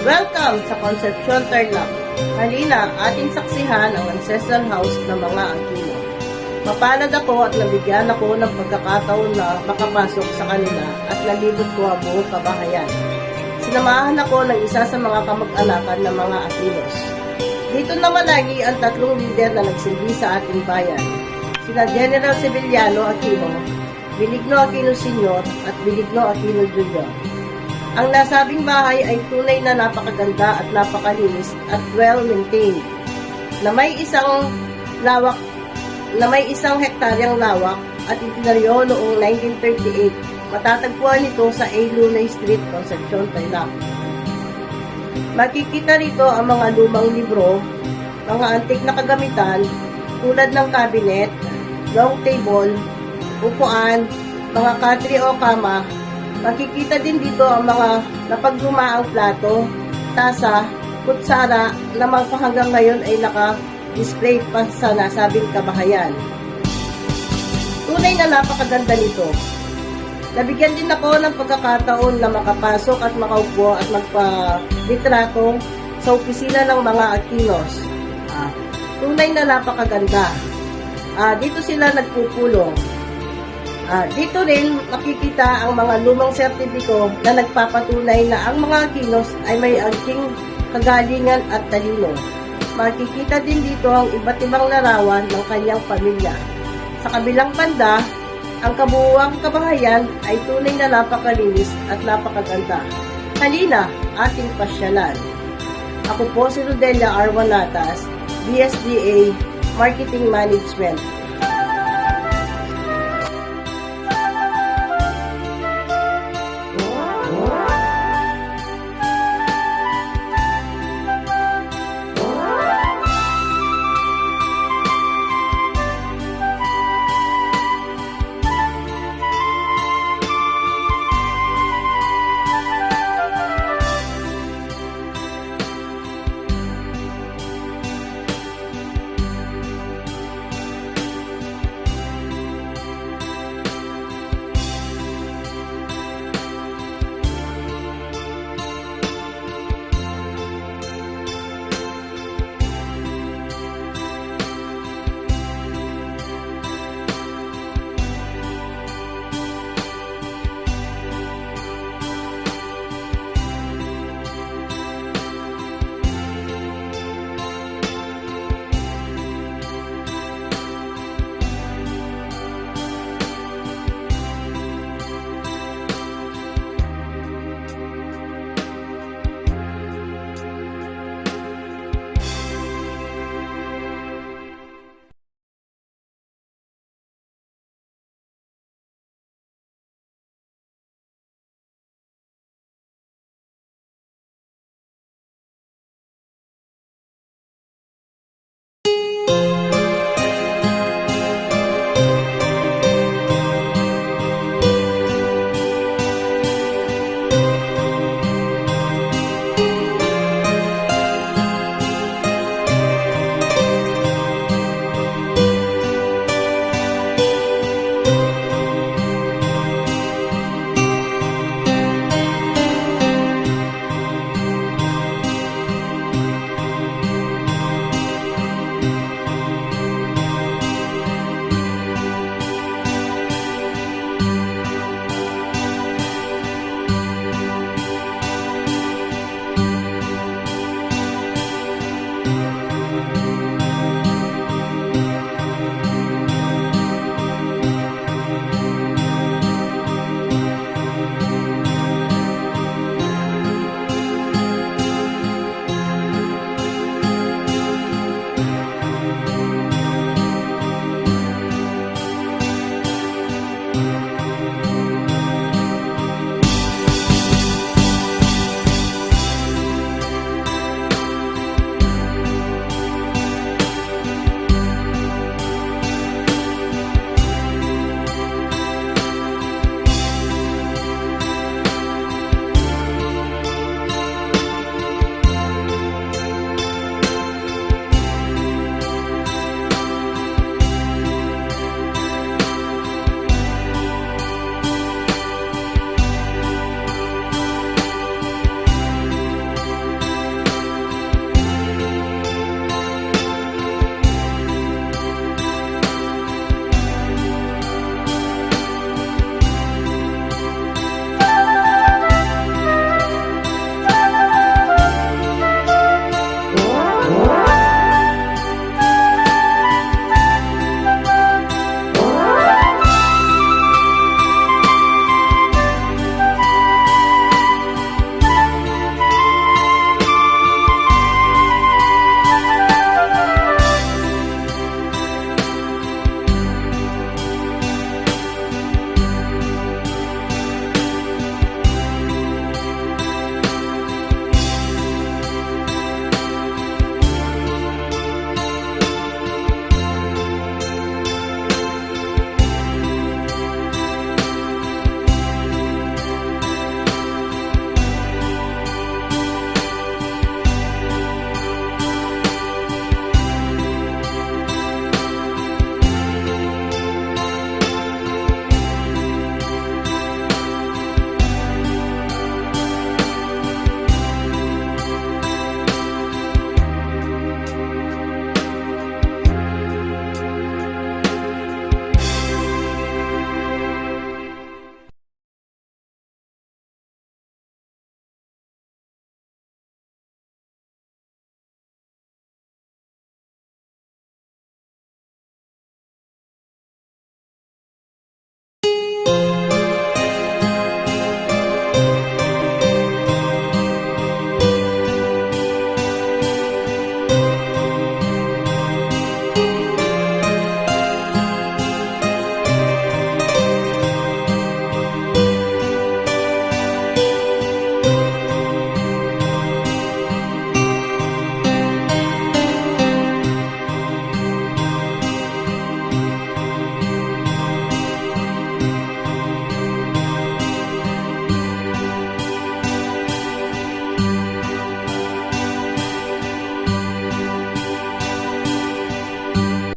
Welcome sa Concepcion Tarlac. Halina, ating saksihan ang ancestral house ng mga Aquino. Mapalad ako at nabigyan ako ng pagkakataon na makapasok sa kanila at nalibot ko ang buong kabahayan. Sinamahan ako ng isa sa mga kamag-anakan ng mga Aquinos. Dito naman lagi ang tatlong leader na nagsilbi sa ating bayan. Sina General Sevillano Aquino, Benigno Aquino Sr. at Benigno Aquino Jr. Ang nasabing bahay ay tunay na napakaganda at napakalinis at well-maintained, na may isang hektaryang lawak at itinaryo noong 1938. Matatagpuan ito sa A. Lunay Street, Concepcion, Tarlac. Makikita rito ang mga lumang libro, mga antik na kagamitan tulad ng cabinet, long table, upuan, mga katri o kama. Makikita din dito ang mga napaglumaang plato, tasa, kutsara na mga hanggang ngayon ay naka-display pa sa nasabing kabahayan. Tunay na napakaganda nito. Nabigyan din ako ng pagkakataon na makapasok at makaupo at magpa-litrato sa opisina ng mga Aquinos. Tunay na napakaganda. Dito sila nagpupulong. Dito rin makikita ang mga lumang sertipiko na nagpapatunay na ang mga Aquinos ay may angking kagalingan at talino. Makikita din dito ang iba't ibang larawan ng kanyang pamilya. Sa kabilang banda, ang kabuuang kabahayan ay tunay na napakalinis at napakaganda. Halina, ating pasyalan. Ako po si Rodelia Arwanatas, BSDA Marketing Management.